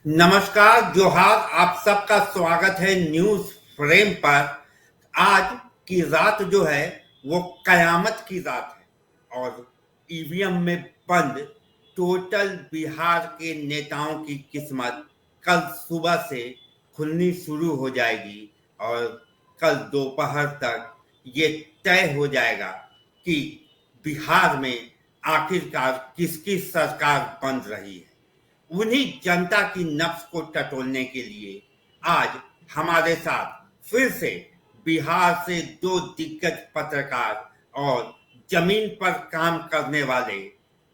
नमस्कार, जोहार। आप सबका स्वागत है न्यूज फ्रेम पर। आज की रात जो है वो कयामत की रात है और ईवीएम में बंद टोटल बिहार के नेताओं की किस्मत कल सुबह से खुलनी शुरू हो जाएगी और कल दोपहर तक ये तय हो जाएगा कि बिहार में आखिरकार किसकी सरकार बन रही है। उन्हीं जनता की नब्ज को टटोलने के लिए आज हमारे साथ फिर से बिहार से दो दिग्गज पत्रकार और जमीन पर काम करने वाले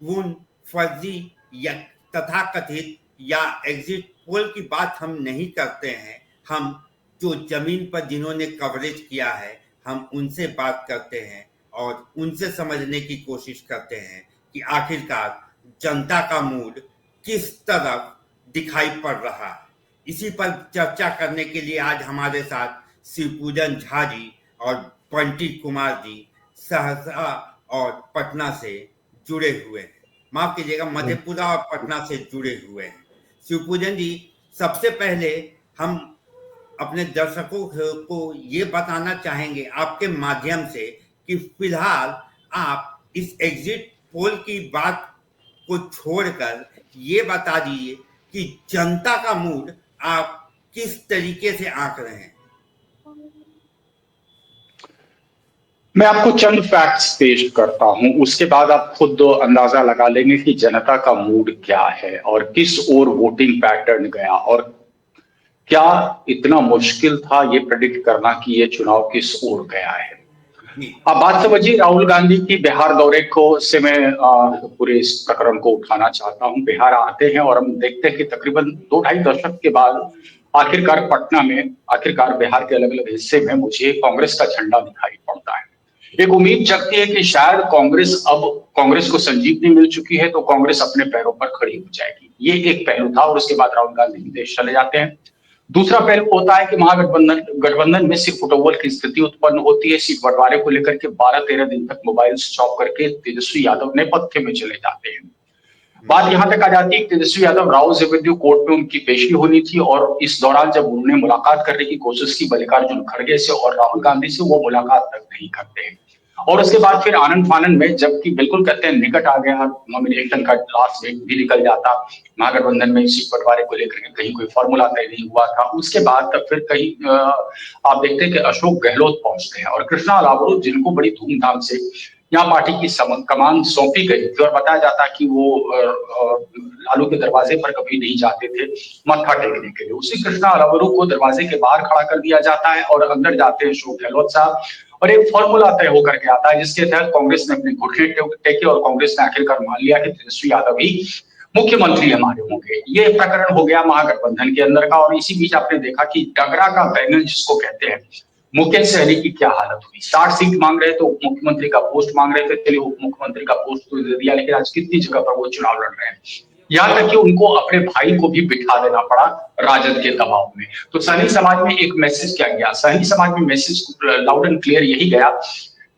उन फर्जी या तथाकथित या एग्जिट पोल की बात हम नहीं करते हैं। हम जो जमीन पर जिन्होंने कवरेज किया है हम उनसे बात करते हैं और उनसे समझने की कोशिश करते हैं कि आखिरकार जनता का मूड किस तरफ दिखाई पड़ रहा है। इसी पर चर्चा करने के लिए आज हमारे साथ शिवपूजन झा जी और बंटी कुमार जी सहरसा और पटना से जुड़े हुए हैं। माफ कीजिएगा, मधेपुरा और पटना से जुड़े हुए हैं। शिवपूजन जी, सबसे पहले हम अपने दर्शकों को ये बताना चाहेंगे आपके माध्यम से कि फिलहाल आप इस एग्जिट पोल की बात को छोड़कर ये बता दीजिए कि जनता का मूड आप किस तरीके से आंक रहे हैं। मैं आपको चंद फैक्ट्स पेश करता हूं, उसके बाद आप खुद अंदाजा लगा लेंगे कि जनता का मूड क्या है और किस ओर वोटिंग पैटर्न गया और क्या इतना मुश्किल था ये प्रेडिक्ट करना कि ये चुनाव किस ओर गया है। अब बात समझिए, राहुल गांधी की बिहार दौरे को से मैं पूरे इस प्रकरण को उठाना चाहता हूं। बिहार आते हैं और हम देखते हैं कि तकरीबन 2-2.5 दशक के बाद आखिरकार पटना में, आखिरकार बिहार के अलग अलग हिस्से में मुझे कांग्रेस का झंडा दिखाई पड़ता है। एक उम्मीद जगती है कि शायद कांग्रेस को संजीवनी मिल चुकी है तो कांग्रेस अपने पैरों पर खड़ी हो जाएगी। ये एक पहलू था और उसके बाद राहुल गांधी विदेश चले जाते हैं। दूसरा पहलू होता है कि गठबंधन में सिर्फ फुटबॉल की स्थिति उत्पन्न होती है। सीट बंटवारे को लेकर के 12-13 दिन तक मोबाइल स्विच ऑफ करके तेजस्वी यादव नेपथ्य में चले जाते हैं। बात यहां तक आ जाती है कि तेजस्वी यादव राव रेवेन्यू कोर्ट में उनकी पेशी होनी थी और इस दौरान जब उन्होंने मुलाकात करने की कोशिश की मल्लिकार्जुन खड़गे से और राहुल गांधी से, वो मुलाकात तक नहीं करते हैं। और उसके बाद फिर आनंद फानंद में, जबकि बिल्कुल कहते हैं निकट आ गया, नॉमिनेशन का लास्ट डेट भी निकल जाता, महागठबंधन में सीट बंटवारे को लेकर के कहीं कोई फॉर्मूला तय नहीं हुआ था। उसके बाद तक फिर कहीं आप देखते हैं कि अशोक गहलोत पहुंचते हैं और कृष्णा अलावरू, जिनको बड़ी धूमधाम से यहाँ पार्टी की कमान सौंपी गई थी और बताया जाता कि वो लालू के दरवाजे पर कभी नहीं जाते थे मत्था टेकने के लिए, उसी कृष्णा अलावरू को दरवाजे के बाहर खड़ा कर दिया जाता है और अंदर जाते हैं अशोक गहलोत साहब और एक फॉर्मूला तय होकर के आता है जिसके तहत कांग्रेस ने अपने घुटने टेके और कांग्रेस ने आखिरकार मान लिया कि तेजस्वी यादव ही मुख्यमंत्री हमारे होंगे। ये प्रकरण हो गया महागठबंधन के अंदर का। और इसी बीच आपने देखा कि डगरा का बैगन जिसको कहते हैं, मुकेश सहनी की क्या हालत हुई। 60 सीट मांग रहे थे, उप मुख्यमंत्री का पोस्ट मांग रहे थे, चलिए उप मुख्यमंत्री का पोस्ट तो दे दिया, लेकिन आज कितनी जगह पर वो चुनाव लड़ रहे हैं। यहाँ तक कि उनको अपने भाई को भी बिठा देना पड़ा राजद के दबाव में। तो सहनी समाज में एक मैसेज क्या गया, सहनी समाज में मैसेज लाउड एंड क्लियर यही गया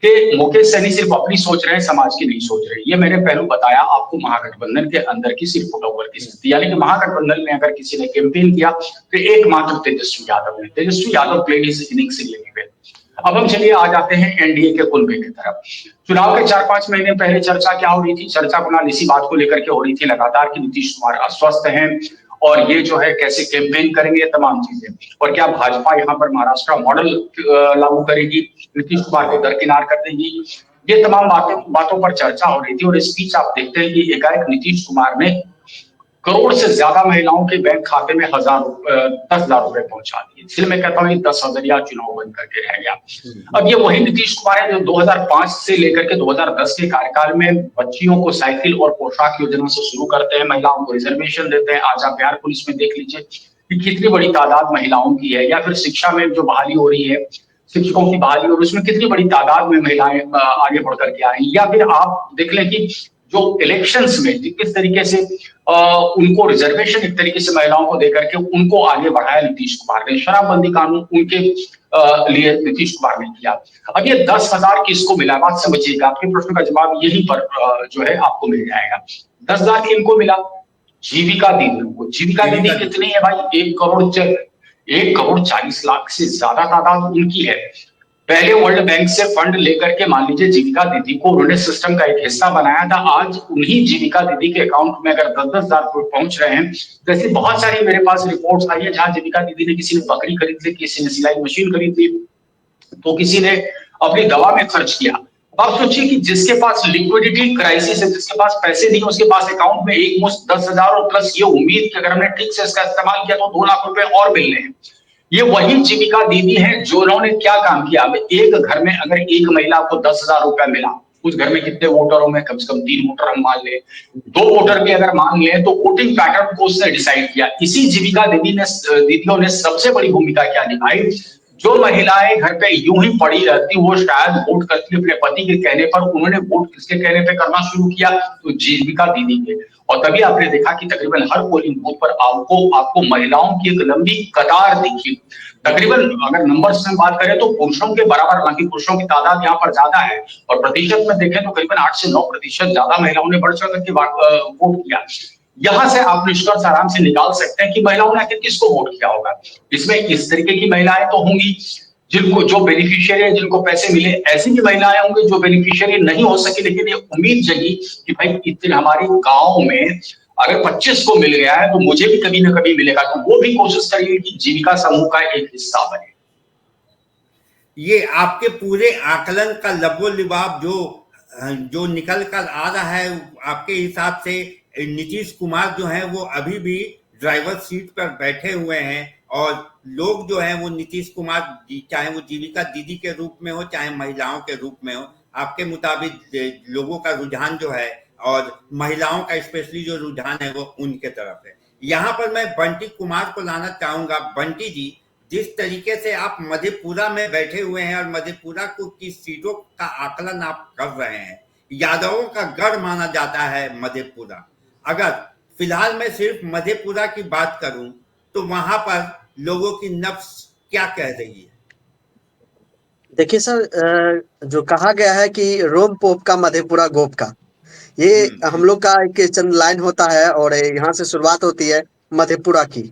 कि मुकेश सहनी सिर्फ अपनी सोच रहे हैं, समाज की नहीं सोच रहे। ये मैंने पहलू बताया आपको महागठबंधन के अंदर की सिर्फ फुटओवर की स्थिति, यानी कि महागठबंधन में अगर किसी ने कैंपेन किया तो एकमात्र तेजस्वी यादव ने। Tejashwi Yadav played his innings really well. अब हम चलिए आ जाते हैं एनडीए के कुनबे की तरफ। चुनाव के 4-5 महीने पहले चर्चा क्या हो रही थी? चर्चा कुणाल इसी बात को लेकर के हो रही थी लगातार कि नीतीश कुमार अस्वस्थ हैं और ये जो है कैसे कैंपेन करेंगे, तमाम चीजें। और क्या भाजपा यहाँ पर महाराष्ट्र मॉडल लागू करेगी, नीतीश कुमार को दरकिनार कर देगी, ये तमाम बातों पर चर्चा हो रही थी। और इस बीच आप देखते हैं कि एकाएक नीतीश कुमार ने करोड़ से ज्यादा महिलाओं के बैंक खाते में 10,000 रुपए पहुंचा दिए। इसलिए मैं कहता हूँ ये 10,000 चुनाव बन करके रह गया। अब ये वही नीतीश कुमार है जो 2005 से लेकर के 2010 के कार्यकाल में बच्चियों को साइकिल और पोशाक योजना से शुरू करते हैं, महिलाओं को रिजर्वेशन देते हैं। आज आप बिहार पुलिस में देख लीजिए कि कितनी बड़ी तादाद महिलाओं की है, या फिर शिक्षा में जो बहाली हो रही है, शिक्षकों की बहाली, और उसमें कितनी बड़ी तादाद में महिलाएं आगे बढ़ करके आई। या फिर आप देख लें कि जो इलेक्शंस में किस तरीके से उनको रिजर्वेशन एक तरीके से महिलाओं को देकर के उनको आगे बढ़ाया नीतीश कुमार ने। शराबबंदी कानून उनके लिए नीतीश कुमार ने किया। अब ये 10,000 किसको मिला, बात समझिएगा, आपके प्रश्न का जवाब यहीं पर जो है आपको मिल जाएगा। 10,000 किनको मिला? जीविका दीदी को। जीविका दीदी जीविका कितनी है भाई? 1 करोड़ 40 लाख से ज्यादा तादाद उनकी है। पहले वर्ल्ड बैंक से फंड लेकर के मान लीजिए जीविका दीदी को उन्होंने सिस्टम का एक हिस्सा बनाया था। आज उन्हीं जीविका दीदी के अकाउंट में अगर 10-10 हजार रुपए पहुंच रहे हैं, जैसे बहुत सारी मेरे पास रिपोर्ट्स आई है जहां जीविका दीदी ने, किसी ने बकरी खरीद ली, किसी ने सिलाई मशीन खरीद ली, तो किसी ने अपनी दवा में खर्च किया। अब आप सोचिए कि जिसके पास लिक्विडिटी क्राइसिस है, जिसके पास पैसे नहीं, उसके पास अकाउंट में एक मुश्त 10,000 और प्लस ये उम्मीद कि अगर हमने ठीक से इसका इस्तेमाल किया तो 2 लाख रुपए और मिलने हैं। ये वही जीविका दीदी है जो उन्होंने क्या काम किया। अब एक घर में अगर एक महिला को 10,000 रुपया मिला, उस घर में कितने वोटरों में, कम से कम 3 वोटर हम मान लें, 2 वोटर भी अगर मान लें, तो वोटिंग पैटर्न को उसने डिसाइड किया। इसी जीविका दीदियों ने सबसे बड़ी भूमिका क्या निभाई। जो महिलाएं घर पे यूं ही पड़ी रहती, वो शायद वोट करती अपने पति के कहने पर। उन्होंने वोट किसके कहने पे करना शुरू किया? तो जीविका दीदी के। और तभी आपने देखा कि तकरीबन हर पोलिंग बूथ पर आपको महिलाओं की एक लंबी कतार दिखी। तकरीबन अगर नंबर्स में बात करें तो पुरुषों के बराबर, हालांकि पुरुषों की तादाद यहाँ पर ज्यादा है, और प्रतिशत में देखें तो करीबन 8 से 9% ज्यादा महिलाओं ने बढ़ चढ़ करके वोट किया। यहां से आप निष्कर्ष आराम से निकाल सकते हैं कि महिलाओं ने आखिर किसको वोट किया होगा। इसमें इस तरीके की महिलाएं तो होंगी जिनको, जो बेनिफिशियरी है, जिनको पैसे मिले। ऐसी भी महिलाएं होंगी जो बेनिफिशियरी नहीं हो सकी, लेकिन ये उम्मीद जगी कि भाई इतने हमारे गांव में अगर 25 को मिल गया है तो मुझे भी कभी ना कभी मिलेगा, तो वो भी कोशिश करेंगे कि जीविका समूह का एक हिस्सा बने। ये आपके पूरे आकलन का लबो-लिबाब जो निकल कर आ रहा है, आपके हिसाब से नीतीश कुमार जो है वो अभी भी ड्राइवर सीट पर बैठे हुए हैं, और लोग जो हैं वो नीतीश कुमार, चाहे वो जीविका दीदी के रूप में हो चाहे महिलाओं के रूप में हो, आपके मुताबिक लोगों का रुझान जो है, और महिलाओं का स्पेशली जो रुझान है, वो उनके तरफ है। यहाँ पर मैं बंटी कुमार को लाना चाहूंगा। बंटी जी, जिस तरीके से आप मधेपुरा में बैठे हुए हैं और मधेपुरा को की सीटों का आकलन आप कर रहे हैं, यादवों का गढ़ माना जाता है मधेपुरा। अगर फिलहाल मैं सिर्फ मधेपुरा की बात करूं तो वहां पर लोगों की नफ्स क्या कह रही है? देखिए सर, जो कहा गया है कि रोम पोप का मधेपुरा गोप का, ये हम लोग का एक चंद लाइन होता है और यहाँ से शुरुआत होती है मधेपुरा की।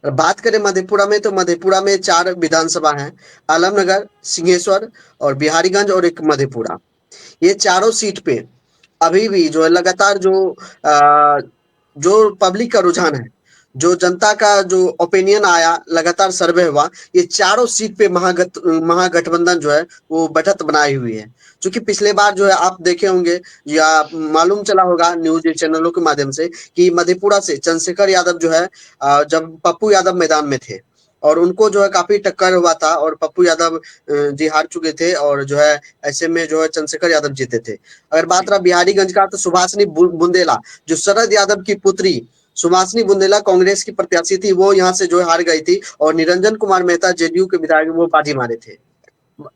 बात करें मधेपुरा में, तो मधेपुरा में 4 विधानसभा हैं: आलमनगर, सिंहेश्वर और बिहारीगंज और एक मधेपुरा। ये चारों सीट पे अभी भी जो है लगातार जो पब्लिक का रुझान है, जो जनता का जो ओपिनियन आया, लगातार सर्वे हुआ, ये चारों सीट पे महागठबंधन जो है वो बढ़त बनाई हुई है। क्योंकि पिछले बार जो है आप देखे होंगे या मालूम चला होगा न्यूज चैनलों के माध्यम से कि मधेपुरा से चंद्रशेखर यादव जो है, जब पप्पू यादव मैदान में थे और उनको जो है काफी टक्कर हुआ था, और पप्पू यादव जी हार चुके थे, और जो है ऐसे में जो है चंद्रशेखर यादव जीते थे। अगर बात रहा बिहारीगंज का, तो सुभाषिनी बुंदेला, जो शरद यादव की पुत्री सुभाषिनी बुंदेला कांग्रेस की प्रत्याशी थी, वो यहाँ से जो है हार गई थी, और निरंजन कुमार मेहता जेडीयू के विधायक वो बाजी मारे थे।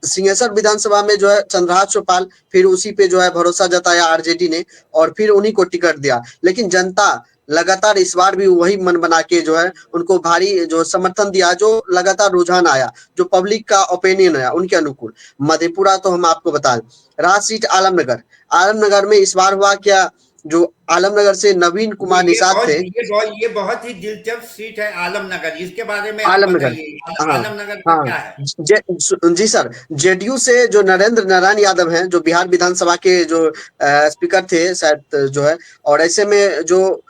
सिंहेश्वर विधानसभा में जो है चंद्रहास चौपाल, फिर उसी पे जो है भरोसा जताया आरजेडी ने और फिर उन्हीं को टिकट दिया। लेकिन जनता लगातार इस बार भी वही मन बना के जो है उनको भारी जो समर्थन दिया, जो लगातार रुझान आया, जो पब्लिक का ओपिनियन आया उनके अनुकूल। मधेपुरा तो हम आपको बताएं, राज सीट आलमनगर, आलमनगर में इस बार हुआ क्या, जो आलमनगर से नवीन कुमार निषाद थे। ये बहुत ही दिलचस्प सीट है आलमनगर, इसके बारे में आप आलमनगर, बताइए। हाँ आलमनगर में क्या है? जी सर, जेडीयू से जो नरेंद्र नारायण यादव हैं, जो बिहार विधानसभा के जो स्पीकर थे शायद जो है, और ऐसे में जो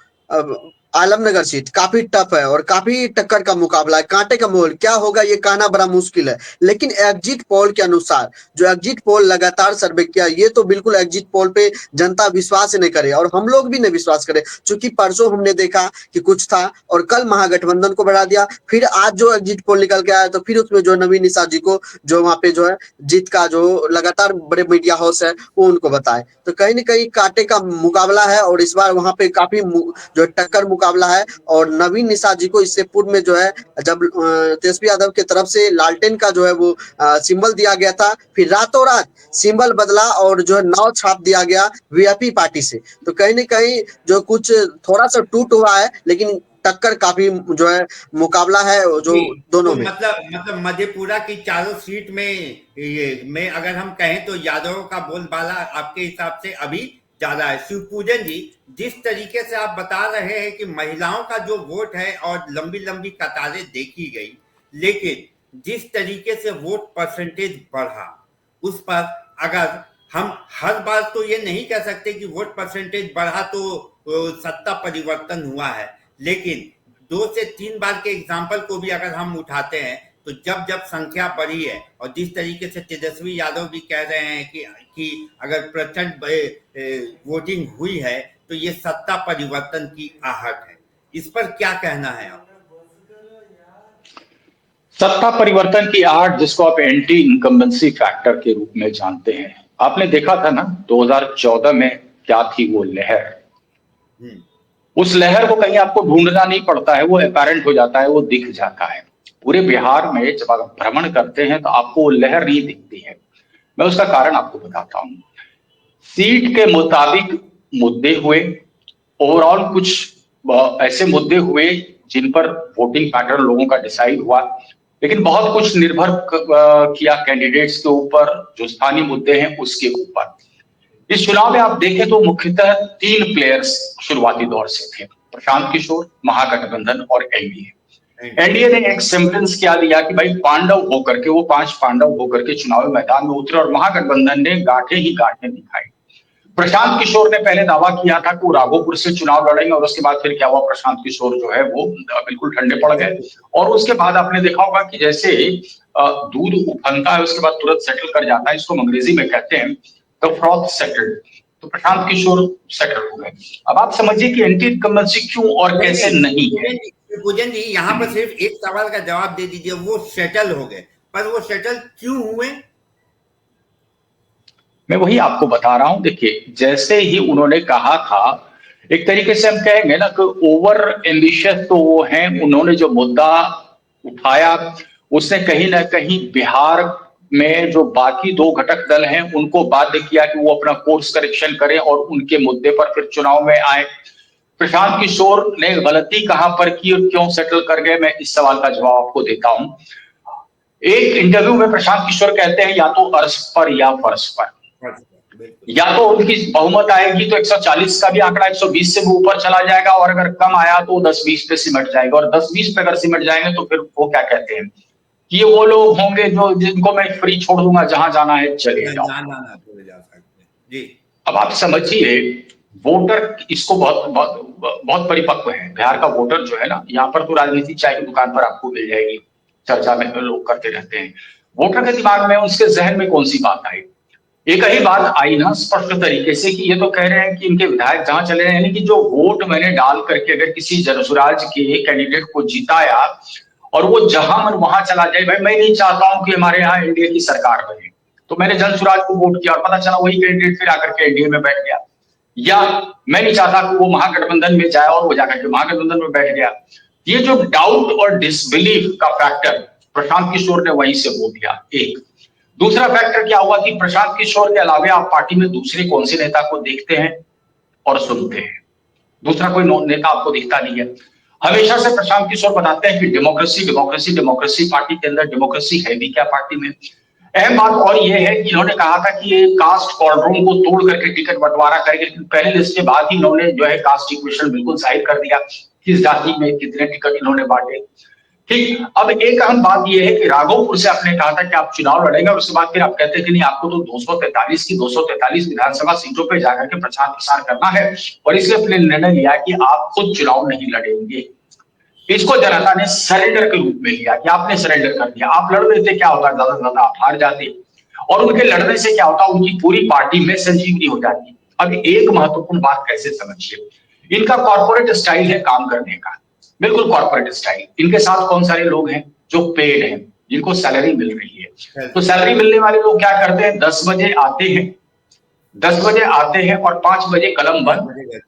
आलमनगर सीट काफी टफ है और काफी टक्कर का मुकाबला है, कांटे का मोल क्या होगा ये कहना बड़ा मुश्किल है। लेकिन एग्जिट पोल के अनुसार, जो एग्जिट पोल लगातार सर्वे किया, ये तो बिल्कुल एग्जिट पोल पे जनता विश्वास नहीं करे और हम लोग भी नहीं विश्वास करे। चूंकि परसों हमने देखा कि कुछ था और कल महागठबंधन को बढ़ा दिया, फिर आज जो एग्जिट पोल निकल के आया तो फिर उसमें जो नवीन निषाद जी को जो वहां पे जो है जीत का जो लगातार बड़े मीडिया हाउस है वो उनको बताए, तो कहीं ना कहीं कांटे का मुकाबला है। और इस बार वहां पे काफी जो टक्कर मुकाबला है। और नवीन निषाद जी को इससे पूर्व में जो है जब तेजस्वी यादव की तरफ से लालटेन का जो है वो सिंबल दिया गया था, फिर रातों रात सिंबल बदला और जो है नाव छाप दिया गया वीआईपी पार्टी से, तो कहीं ना कहीं जो कुछ थोड़ा सा टूट हुआ है, लेकिन टक्कर काफी जो है मुकाबला है जो दोनों तो में। मतलब मधेपुरा की चारों सीट में अगर हम कहें तो यादवों का बोलबाला आपके हिसाब से अभी ज्यादा है। शिवपूजन जी, जिस तरीके से आप बता रहे हैं कि महिलाओं का जो वोट है और लंबी लंबी कतारें देखी गई, लेकिन जिस तरीके से वोट परसेंटेज बढ़ा, उस पर अगर हम हर बार तो ये नहीं कह सकते कि वोट परसेंटेज बढ़ा तो सत्ता परिवर्तन हुआ है, लेकिन 2 से 3 बार के एग्जाम्पल को भी अगर हम उठाते हैं तो जब जब संख्या बढ़ी है, और जिस तरीके से तेजस्वी यादव भी कह रहे हैं कि अगर प्रचंड वोटिंग हुई है तो ये सत्ता परिवर्तन की आहट है, इस पर क्या कहना है आप? सत्ता परिवर्तन की आहट, जिसको आप एंटी इनकम्बेंसी फैक्टर के रूप में जानते हैं, आपने देखा था ना 2014 में क्या थी वो लहर। उस लहर को कहीं आपको ढूंढना नहीं पड़ता है, वो अपैरेंट हो जाता है, वो दिख जाता है। पूरे बिहार में जब आप भ्रमण करते हैं तो आपको वो लहर नहीं दिखती है। मैं उसका कारण आपको बताता हूं। सीट के मुताबिक मुद्दे हुए, ओवरऑल कुछ ऐसे मुद्दे हुए जिन पर वोटिंग पैटर्न लोगों का डिसाइड हुआ, लेकिन बहुत कुछ निर्भर किया कैंडिडेट्स के ऊपर, जो स्थानीय मुद्दे हैं उसके ऊपर। इस चुनाव में आप देखें तो मुख्यतः 3 प्लेयर्स शुरुआती दौर से थे, प्रशांत किशोर, महागठबंधन और एनडीए। एनडीए ने एक सेंटेंस क्या दिया कि भाई पांडव होकर के, वो 5 पांडव होकर के चुनावी मैदान में उतरे, और महागठबंधन ने गांठें ही गांठें दिखाई। प्रशांत किशोर ने पहले दावा किया था कि वो राघोपुर से चुनाव लड़ेंगे, और उसके बाद फिर क्या हुआ, प्रशांत किशोर जो है वो बिल्कुल ठंडे पड़ गए। और उसके बाद आपने देखा होगा कि जैसे दूध उफनता है उसके बाद तुरंत सेटल कर जाता है, इसको अंग्रेजी में कहते हैं द फ्रॉथ सेटल्ड। तो प्रशांत किशोर सेटल हो गए। अब आप समझिए कि एंटी इनकम्बेंसी क्यों और कैसे नहीं है। पूजन जी, यहाँ पर सिर्फ एक सवाल का जवाब दे दीजिए, वो सेटल हो गए, पर वो सेटल क्यों हुए? मैं वही आपको बता रहा हूं। देखिए, जैसे ही उन्होंने कहा था, एक तरीके से हम कहेंगे ना कि ओवर एम्बिशियस तो वो हैं। उन्होंने जो मुद्दा उठाया उसने कहीं ना कहीं बिहार में जो बाकी 2 घटक दल हैं उनको बाध्य किया कि वो अपना कोर्स करेक्शन करें और उनके मुद्दे पर फिर चुनाव में आए। प्रशांत किशोर ने गलती कहां पर की और क्यों सेटल कर गए, मैं इस सवाल का जवाब आपको देता हूं। एक इंटरव्यू में प्रशांत किशोर कहते हैं या तो अर्श पर या फर्श पर, या तो उनकी बहुमत आएगी तो 140 का भी आंकड़ा 120 से भी ऊपर चला जाएगा, और अगर कम आया तो 10-20 पे सिमट जाएगा। और 10-20 पे अगर सिमट जाएंगे तो फिर वो क्या कहते हैं कि ये वो लोग होंगे जो जिनको मैं फ्री छोड़ दूंगा, जहां जाना है चले जाओ। जी। अब आप समझिए, वोटर इसको बहुत बहुत बहुत परिपक्व है। बिहार का वोटर जो है ना, यहाँ पर तो राजनीति चाय की दुकान पर आपको मिल जाएगी, चर्चा में लोग करते रहते हैं। वोटर के दिमाग में, उसके जहन में कौन सी बात आई? एक ही बात आई ना स्पष्ट तरीके से कि ये तो कह रहे हैं कि इनके विधायक जहां चले रहे हैं, यानी कि जो वोट मैंने डाल करके अगर किसी जनसुराज के कैंडिडेट को जिताया और वो जहां मन वहां चला जाए, भाई मैं नहीं चाहता हूं कि हमारे यहाँ एनडीए की सरकार बने, तो मैंने जनसुराज को वोट किया और पता चला वही कैंडिडेट फिर आकर के एनडीए में बैठ गया। या मैं नहीं चाहता कि वो महागठबंधन में जाए और वो जाकर के महागठबंधन में बैठ गया। ये जो डाउट और डिसबिलीफ का फैक्टर प्रशांत किशोर ने वहीं से बोल दिया। एक दूसरा फैक्टर क्या हुआ कि प्रशांत किशोर के अलावा आप पार्टी में दूसरे कौन से नेता को देखते हैं और सुनते हैं? दूसरा कोई नेता आपको दिखता नहीं है। हमेशा से प्रशांत किशोर बताते हैं कि डेमोक्रेसी डेमोक्रेसी डेमोक्रेसी, पार्टी के अंदर डेमोक्रेसी है भी क्या पार्टी में? अहम बात और यह है कि इन्होंने कहा था कि ये कास्ट कॉर्डरूम को तोड़ करके टिकट बंटवारा करेंगे, लेकिन पहले लिस्ट के बाद ही इन्होंने जो है कास्ट इक्वेशन बिल्कुल जाहिर कर दिया, किस जाति में कितने टिकट इन्होंने बांटे। ठीक। अब एक अहम बात यह है कि राघोपुर से आपने कहा था कि आप चुनाव लड़ेंगे, और उसके बाद फिर आप कहते हैं कि नहीं, आपको तो 243 की 243 विधानसभा सीटों पे जाकर के प्रचार प्रसार करना है, और इसलिए अपने निर्णय लिया कि आप खुद चुनाव नहीं लड़ेंगे। इसको जनता ने सरेंडर के रूप में लिया कि आपने सरेंडर कर दिया। आप लड़ देते, क्या होता, ज्यादा से ज्यादा आप हार जाते, और उनके लड़ने से क्या होता, उनकी पूरी पार्टी में संजीवनी हो जाती। अब एक महत्वपूर्ण बात कैसे समझिए, इनका कॉर्पोरेट स्टाइल है काम करने का, बिल्कुल कॉर्पोरेट स्टाइल। इनके साथ कौन सारे लोग हैं जो पेड हैं, जिनको सैलरी मिल रही है। तो सैलरी मिलने वाले लोग क्या करते हैं, 10 बजे आते हैं, 10 बजे आते हैं और 5 बजे कलम बंद।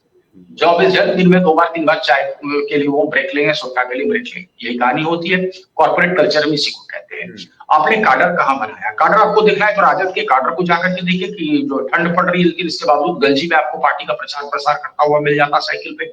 Job is done. दिन में 2 बार 3 बार चाय के लिए वो ब्रेक लेंगे, सोटा के लिए ब्रेक लेंगे, यही कहानी होती है। कॉर्पोरेट कल्चर में इसी को कहते हैं। आपने काडर कहां बनाया? काडर आपको देखना है तो राजद के काडर को जाकर के देखिए कि जो ठंड पड़ रही है लेकिन इसके बावजूद गंजी में आपको पार्टी का प्रचार प्रसार करता हुआ मिल जाता साइकिल पे।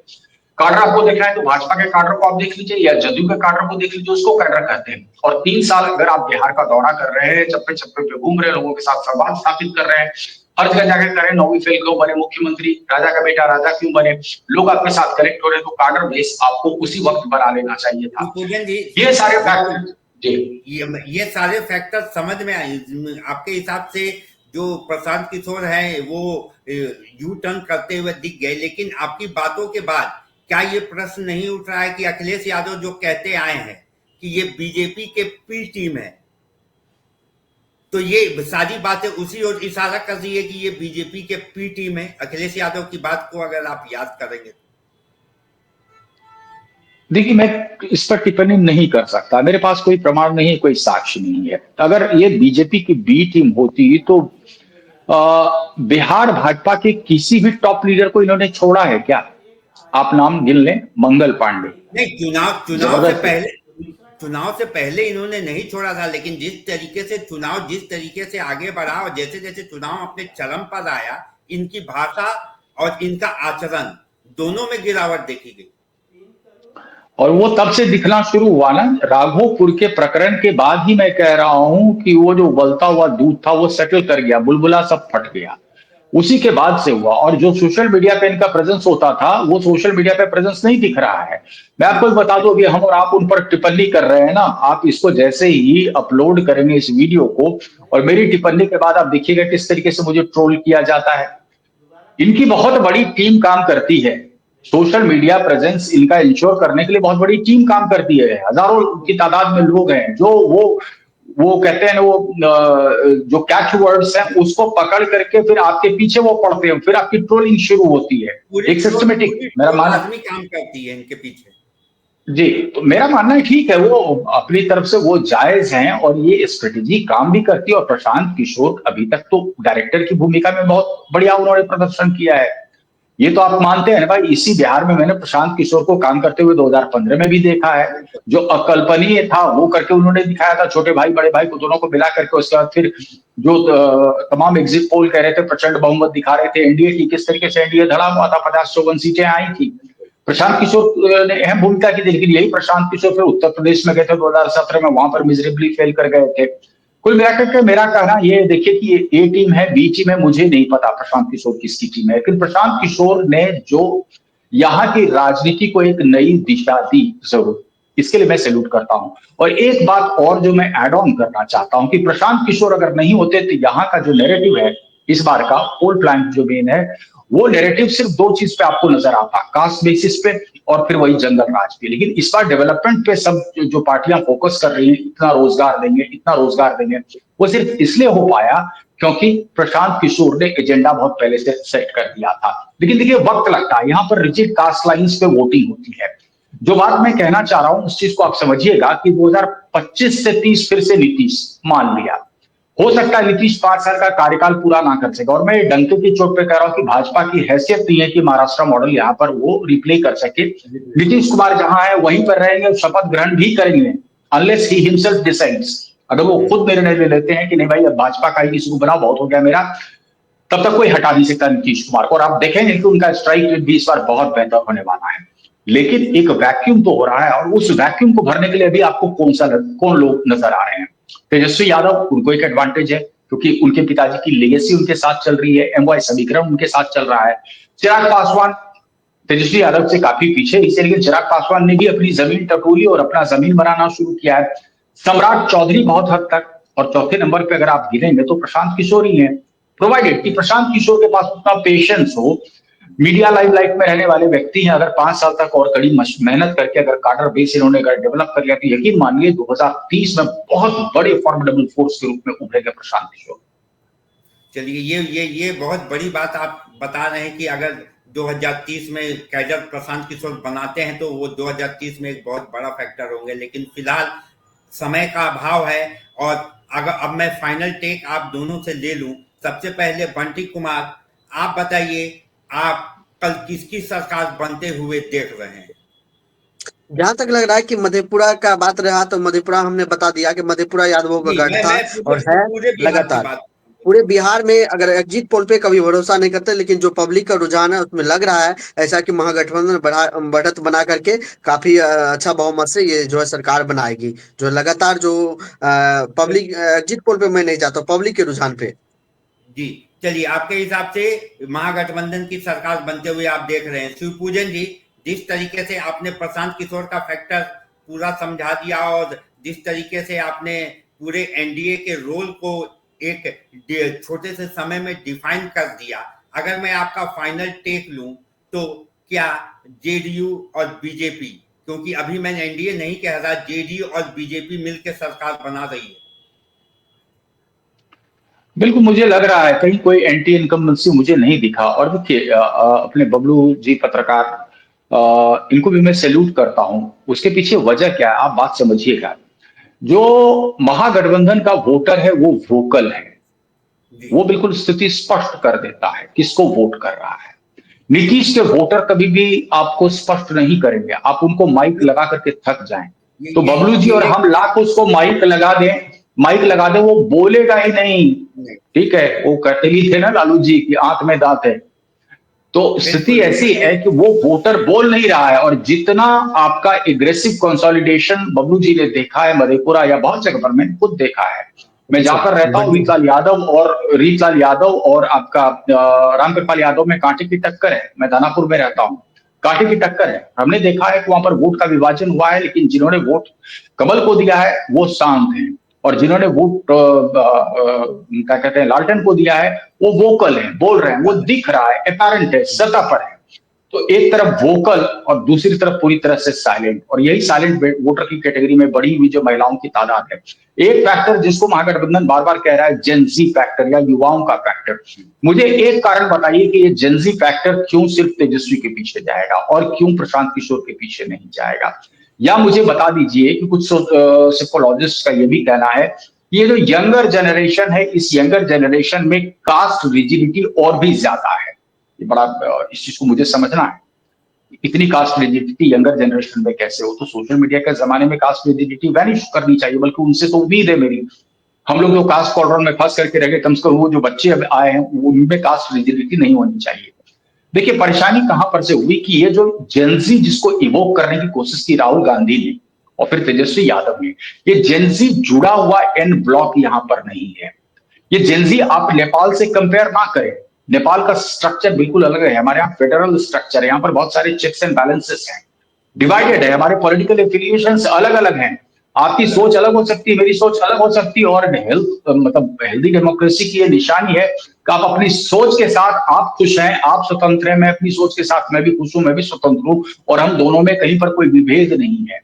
काडर आपको देखना है तो भाजपा के काडर को आप देख लीजिए या जदयू के काडर को देख लीजिए, उसको काडर कहते हैं। और 3 साल अगर आप बिहार का दौरा कर रहे हैं, चप्पे चप्पे पे घूम रहे हैं, लोगों के साथ संवाद स्थापित कर रहे हैं, हर जगह जाकर कह रहे 9वीं फेल क्यों बने मुख्यमंत्री, राजा का बेटा राजा क्यों बने, लोग आपके साथ कनेक्ट हो रहे तो कार्डर बेस आपको उसी वक्त बना लेना चाहिए था। पूजन जी, ये सारे फैक्टर जी ये सारे फैक्टर समझ में आए आपके हिसाब से। जो प्रशांत किशोर है वो यू टर्न करते हुए दिख गए, लेकिन आपकी बातों के बाद क्या ये प्रश्न नहीं उठ रहा है कि अखिलेश यादव जो कहते आए हैं कि ये बीजेपी के पी टीम है, तो ये सारी बातें उसी ओर इशारा कर रही है कि ये बीजेपी के पी टीम है। अखिलेश यादव की बात को अगर आप याद करेंगे तो देखिए, मैं इस पर टिप्पणी नहीं कर सकता, मेरे पास कोई प्रमाण नहीं है, कोई साक्ष्य नहीं है। अगर ये बीजेपी की बी टीम होती तो बिहार भाजपा के किसी भी टॉप लीडर को इन्होंने छोड़ा है क्या? आप नाम गिन लें, मंगल पांडे। नहीं, चुनाव से पहले इन्होंने नहीं छोड़ा था, लेकिन जिस तरीके से चुनाव जिस तरीके से आगे बढ़ा और जैसे जैसे चुनाव अपने चरम पर आया, इनकी भाषा और इनका आचरण दोनों में गिरावट देखी गई। और वो तब से दिखना शुरू हुआ ना, राघोपुर के प्रकरण के बाद ही मैं कह रहा हूं कि वो जो उबलता हुआ दूध था वो सेटल कर गया, बुलबुला सब फट गया, उसी के बाद से हुआ। और जो सोशल मीडिया पे इनका प्रेजेंस होता था वो सोशल मीडिया पे प्रेजेंस नहीं दिख रहा है। मैं आपको बता दूं, अभी हम और आप उन पर टिप्पणी कर रहे हैं ना, आप इसको जैसे ही अपलोड करेंगे इस वीडियो को और मेरी टिप्पणी के बाद आप देखिएगा किस तरीके से मुझे ट्रोल किया जाता है। इनकी बहुत बड़ी टीम काम करती है, सोशल मीडिया प्रेजेंस इनका इंश्योर करने के लिए बहुत बड़ी टीम काम करती है, हजारों की तादाद में लोग हैं जो वो कहते हैं वो जो कैच वर्ड्स हैं उसको पकड़ करके फिर आपके पीछे वो पढ़ते हैं, फिर आपकी ट्रोलिंग शुरू होती है। एक सिस्टमेटिक मेरा मानना काम करती है इनके पीछे जी। तो मेरा मानना है ठीक है, वो अपनी तरफ से वो जायज हैं और ये स्ट्रेटेजी काम भी करती है। और प्रशांत किशोर अभी तक तो डायरेक्टर की भूमिका में बहुत बढ़िया उन्होंने प्रदर्शन किया है, ये तो आप मानते हैं ना भाई। इसी बिहार में मैंने प्रशांत किशोर को काम करते हुए 2015 में भी देखा है, जो अकल्पनीय था वो करके उन्होंने दिखाया था, छोटे भाई बड़े भाई को दोनों को मिला करके। उसके बाद फिर जो तमाम एग्जिट पोल कह रहे थे प्रचंड बहुमत दिखा रहे थे एनडीए की, किस तरीके से एनडीए धड़ा हुआ था, 50-54 सीटें आई थी, प्रशांत किशोर ने अहम भूमिका की थी। लेकिन यही प्रशांत किशोर फिर उत्तर प्रदेश में गए थे 2017 में, वहां पर मिजरेबली फेल कर गए थे। कुल मिलाकर के मेरा कहना ये देखिए कि ए टीम है बी टीम है, मुझे नहीं पता प्रशांत किशोर किसकी टीम है, लेकिन प्रशांत किशोर ने जो यहाँ की राजनीति को एक नई दिशा दी, जरूर इसके लिए मैं सैल्यूट करता हूं। और एक बात और जो मैं ऐड ऑन करना चाहता हूं कि प्रशांत किशोर अगर नहीं होते तो यहाँ का जो नैरेटिव है इस बार का पोल प्लान जो मेन है, वो नैरेटिव सिर्फ दो चीज पे आपको नजर आता, कास्ट बेसिस पे और फिर वही जंगल राज पे। लेकिन इस बार डेवलपमेंट पे सब जो पार्टियां फोकस कर रही हैं, इतना रोजगार देंगे इतना रोजगार देंगे, वो सिर्फ इसलिए हो पाया क्योंकि प्रशांत किशोर ने एजेंडा बहुत पहले से सेट कर दिया था। लेकिन देखिए वक्त लगता है, यहाँ पर रिजिड कास्ट लाइंस पे वोटिंग होती है। जो बात मैं कहना चाह रहा हूं उस चीज को आप समझिएगा कि 2025 से 30 फिर से नीतीश मान लिया, हो सकता है नीतीश 5 साल का कार्यकाल पूरा ना कर सके। और मैं डंके की चोट पे कह रहा हूं कि भाजपा की हैसियत नहीं है कि महाराष्ट्र मॉडल यहां पर वो रिप्ले कर सके। नीतीश कुमार जहां है वहीं पर रहेंगे, शपथ ग्रहण भी करेंगे अनलेस ही हिमसेल्फ डिसाइड्स। अगर वो खुद निर्णय ले लेते हैं कि नहीं भाई अब भाजपा का ही किसी को बनाओ, बहुत हो गया मेरा, तब तक कोई हटा नहीं सकता नीतीश कुमार को। और आप देखेंगे कि उनका स्ट्राइक रेट भी इस बार बहुत बेहतर होने वाला है। लेकिन एक वैक्यूम तो हो रहा है और उस वैक्यूम को भरने के लिए अभी आपको कौन लोग नजर आ रहे हैं? तेजस्वी यादव, उनको एक एडवांटेज है क्योंकि उनके पिताजी की लेगेसी उनके साथ चल रही है, एमवाई समीकरण उनके साथ चल रहा है। चिराग पासवान तेजस्वी यादव से काफी पीछे, इसलिए लेकिन चिराग पासवान ने भी अपनी जमीन टटोली और अपना जमीन बनाना शुरू किया है। सम्राट चौधरी बहुत हद तक, और चौथे नंबर पे अगर आप गिनेंगे तो प्रशांत किशोर ही है, प्रोवाइडेड कि प्रशांत किशोर के पास उतना पेशेंस हो। मीडिया लाइमलाइट में रहने वाले व्यक्ति हैं, अगर 5 साल तक और कड़ी मेहनत करके अगर कार्डर बेस इन्होंने अगर डेवलप कर लिया तो यकीन मानिए 2030 में बहुत बड़े फॉर्मिडेबल फोर्स के रूप में उभरेगा प्रशांत किशोर। चलिए, ये बहुत बड़ी बात आप बता रहे हैं कि अगर 2030 में कैडर प्रशांत किशोर बनाते हैं तो वो 2030 में एक बहुत बड़ा फैक्टर होंगे। लेकिन फिलहाल समय का अभाव है और अगर अब मैं फाइनल टेक आप दोनों से ले लूं, सबसे पहले बंटी कुमार, आप बताइए आप कल किसकी सरकार बनते हुए देख रहे हैं? जहां तक लग रहा है कि मधेपुरा का बात रहा तो मधेपुरा हमने बता दिया कि मधेपुरा यादवों का गढ़ था और है लगातार पूरे बिहार में। अगर एग्जिट पोल पे कभी भरोसा नहीं करते, लेकिन जो पब्लिक का रुझान है उसमें लग रहा है ऐसा कि महागठबंधन बढ़त बना करके काफी अच्छा बहुमत से ये जो है सरकार बनाएगी। जो लगातार जो पब्लिक एग्जिट पोल पे मैं नहीं जाता, पब्लिक के रुझान पे जी चलिए, आपके हिसाब से महागठबंधन की सरकार बनते हुए आप देख रहे हैं, शिवपूजन जी, जिस तरीके से आपने प्रशांत किशोर का फैक्टर पूरा समझा दिया और जिस तरीके से आपने पूरे एनडीए के रोल को एक छोटे से समय में डिफाइन कर दिया, अगर मैं आपका फाइनल टेक लूं तो क्या जेडीयू और बीजेपी, क्योंकि अभी मैं एनडीए नहीं कह रहा, जेडीयू और बीजेपी मिलकर सरकार बना रही है? बिल्कुल, मुझे लग रहा है कहीं कोई एंटी इनकम्बेंसी मुझे नहीं दिखा। और देखिए अपने बबलू जी पत्रकार, इनको भी मैं सैल्यूट करता हूं। उसके पीछे वजह क्या है आप बात समझिएगा। जो महागठबंधन का वोटर है वो वोकल है, जी, वो बिल्कुल स्थिति स्पष्ट कर देता है किसको वोट कर रहा है। नीतीश के वोटर कभी भी आपको स्पष्ट नहीं करेंगे, आप उनको माइक लगा करके थक जाएं। तो बबलू जी ये और हम लाख उसको माइक लगा दें, वो बोलेगा ही नहीं। नहीं, ठीक है, वो कहते भी थे ना लालू जी की आंख में दांत है। तो स्थिति बिल्कुल ऐसी बिल्कुल, है कि वो वोटर बोल नहीं रहा है। और जितना आपका एग्रेसिव कंसोलिडेशन बबलू जी ने देखा है मधेपुरा या बहुत जगह पर, मैंने खुद देखा है। मैं जाकर रहता हूँ, रीतलाल यादव और आपका रामकृपाल यादव में कांटे की टक्कर है। मैं दानापुर में रहता हूँ, कांटे की टक्कर है। हमने देखा है कि वहां पर वोट का विभाजन हुआ है, लेकिन जिन्होंने वोट कमल को दिया है वो शांत है, और जिन्होंने वोट क्या कहते हैं लालटेन को दिया है वो वोकल है, बोल रहे हैं, वो दिख रहा है, अपैरेंट है, सतह पर है। तो एक तरफ वोकल और दूसरी तरफ पूरी तरह से साइलेंट, और यही साइलेंट वोटर की कैटेगरी में बढ़ी हुई जो महिलाओं की तादाद है। एक फैक्टर जिसको महागठबंधन बार बार कह रहा है जेंजी फैक्टर या युवाओं का फैक्टर। मुझे एक कारण बताइए कि ये जेंजी फैक्टर क्यों सिर्फ तेजस्वी के पीछे जाएगा और क्यों प्रशांत किशोर के पीछे नहीं जाएगा। या मुझे बता दीजिए कि कुछ साइकोलॉजिस्ट का ये भी कहना है कि ये जो यंगर जनरेशन है, इस यंगर जनरेशन में कास्ट रिजिडिटी और भी ज्यादा है। ये बड़ा इस चीज को मुझे समझना है, इतनी कास्ट रिजिडिटी यंगर जनरेशन में कैसे हो। तो सोशल मीडिया के जमाने में कास्ट रिजिडिटी वैनिश करनी चाहिए, बल्कि उनसे तो उम्मीद है मेरी। हम लोग जो कास्ट कॉर्डर में फंस करके रह गए, कम से कम वो जो बच्चे अब आए हैं उनमें कास्ट रिजिडिटी नहीं होनी चाहिए। देखिए परेशानी कहां पर से हुई कि ये जो जेंजी जिसको इवोक करने की कोशिश की राहुल गांधी ने और फिर तेजस्वी यादव ने, ये जेंजी जुड़ा हुआ एन ब्लॉक यहां पर नहीं है। ये जेंजी आप नेपाल से कंपेयर ना करें, नेपाल का स्ट्रक्चर बिल्कुल अलग है। हमारे यहाँ फेडरल स्ट्रक्चर है, यहाँ पर बहुत सारे चेक्स एंड बैलेंसेस हैं, डिवाइडेड है, हमारे पॉलिटिकल एफिलिएशंस अलग अलग हैं। आपकी सोच अलग हो सकती है, मेरी सोच अलग हो सकती है, और मतलब हेल्दी डेमोक्रेसी की ये निशानी है कि आप अपनी सोच के साथ आप खुश हैं, आप स्वतंत्र हैं, मैं अपनी सोच के साथ मैं भी खुश हूं, मैं भी स्वतंत्र हूं, और हम दोनों में कहीं पर कोई विभेद नहीं है।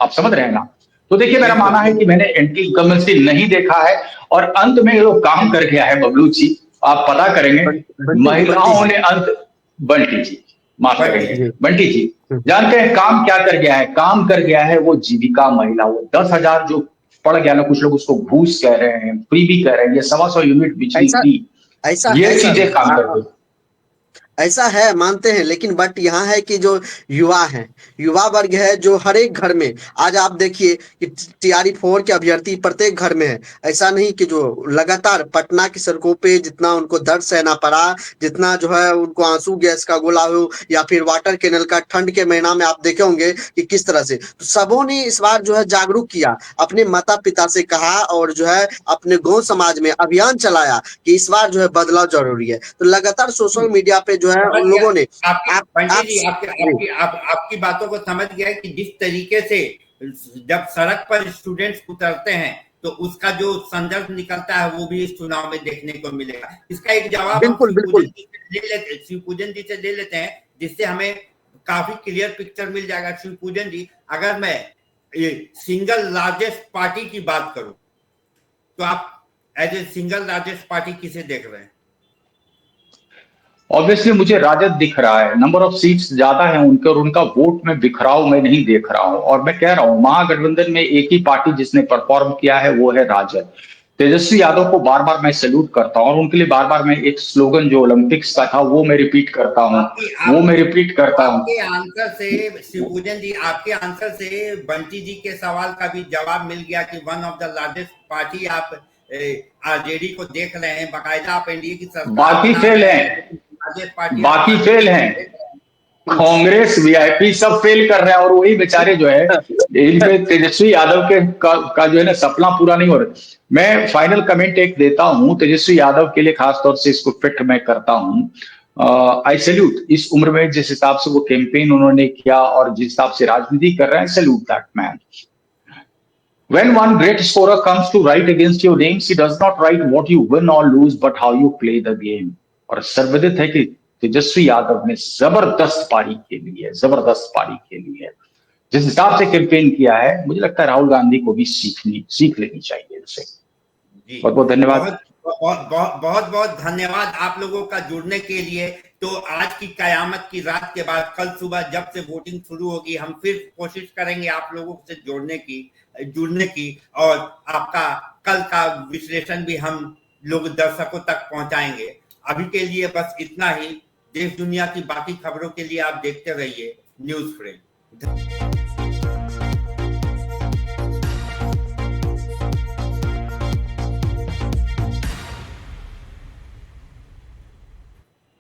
आप समझ रहे हैं ना। तो देखिए मेरा मानना है कि मैंने एंटी इनकम्बेंसी नहीं देखा है, और अंत में जो काम कर गया है बबलू जी, आप पता करेंगे महिलाओं ने अंत, बंटी जी माफ करेंगे, बंटी जी जानते हैं काम क्या कर गया है? काम कर गया है वो जीविका महिला, वो 10,000 जो पड़ गया ना, कुछ लोग उसको घूस कह रहे हैं, फ्री भी कह रहे हैं, ये 125 यूनिट बिजली फ्री, ये चीजें काम कर गई। ऐसा है, मानते हैं, लेकिन बट यहाँ है कि जो युवा है, युवा वर्ग है, जो हर एक घर में आज आप देखिए कि टीआरई 4 के अभ्यर्थी प्रत्येक घर में है। ऐसा नहीं कि जो लगातार पटना की सड़कों पे जितना उनको दर्द सहना पड़ा, जितना जो है उनको आंसू गैस का गोला हो या फिर वाटर कैनल का, ठंड के महीना में आप देखे होंगे कि किस तरह से, तो सबों ने इस बार जो है जागरूक किया, अपने माता पिता से कहा और जो है अपने गांव समाज में अभियान चलाया कि इस बार जो है बदलाव जरूरी है। तो लगातार सोशल मीडिया पे जो है उन लोगों ने आपकी बातों को समझ गया कि जिस तरीके से जब सड़क पर स्टूडेंट्स उतरते हैं तो उसका जो संदर्भ निकलता है वो भी इस चुनाव में देखने को मिलेगा। इसका एक जवाब बिल्कुल बिल्कुल शिवपूजन जी से ले लेते हैं, जिससे हमें काफी क्लियर पिक्चर मिल जाएगा। शिवपूजन जी, अगर मैं सिंगल लार्जेस्ट पार्टी की बात करूं तो आप as a single largest party किसे देख रहे हैं? ऑब्वियसली मुझे राजद दिख रहा है, नंबर ऑफ सीट्स ज्यादा है उनके, और उनका वोट में बिखराव मैं नहीं देख रहा हूं। और मैं कह रहा हूं महागठबंधन में एक ही पार्टी जिसने परफॉर्म किया है वो है राजद। तेजस्वी यादव को बार बार मैं सैल्यूट करता हूं, और उनके लिए बार बार मैं एक स्लोगन जो ओलंपिक्स का था वो मैं रिपीट करता हूं, आपके आंसर से शिवपूजन जी, आपके आंसर से बंटी जी के सवाल का भी जवाब मिल गया कि one of the largest party आप आरजेडी को देख रहे हैं, बाकायदा आप एनडीए की सरकार, बाकी फेल हैं, कांग्रेस वीआईपी सब फेल कर रहे हैं, और वही बेचारे जो है इनमें तेजस्वी यादव का जो है ना सपना पूरा नहीं हो रहा। मैं फाइनल कमेंट एक देता हूं तेजस्वी यादव के लिए, खासतौर से इसको फिट मैं करता हूं। आई सैल्यूट, इस उम्र में जिस हिसाब से वो कैंपेन उन्होंने किया और जिस हिसाब से राजनीति कर रहे हैं, salute that man. When one great scorer comes to write against your names, he does not write what you win or lose, but how you play the game. और सर्वविदित है कि तेजस्वी यादव ने जबरदस्त पारी खेली है, जबरदस्त पारी खेली है। जिस हिसाब से कैंपेन किया है, मुझे लगता है राहुल गांधी को भी सीख लेनी चाहिए इनसे। जी बहुत बहुत धन्यवाद। बहुत बहुत धन्यवाद आप लोगों का जुड़ने के लिए। तो आज की कयामत की रात के बाद कल सुबह जब से वोटिंग शुरू होगी, हम फिर कोशिश करेंगे आप लोगों से जुड़ने की और आपका कल का विश्लेषण भी हम लोग दर्शकों तक पहुंचाएंगे। अभी के लिए बस इतना ही। देश दुनिया की बाकी खबरों के लिए आप देखते रहिए न्यूज़ फ्रेम।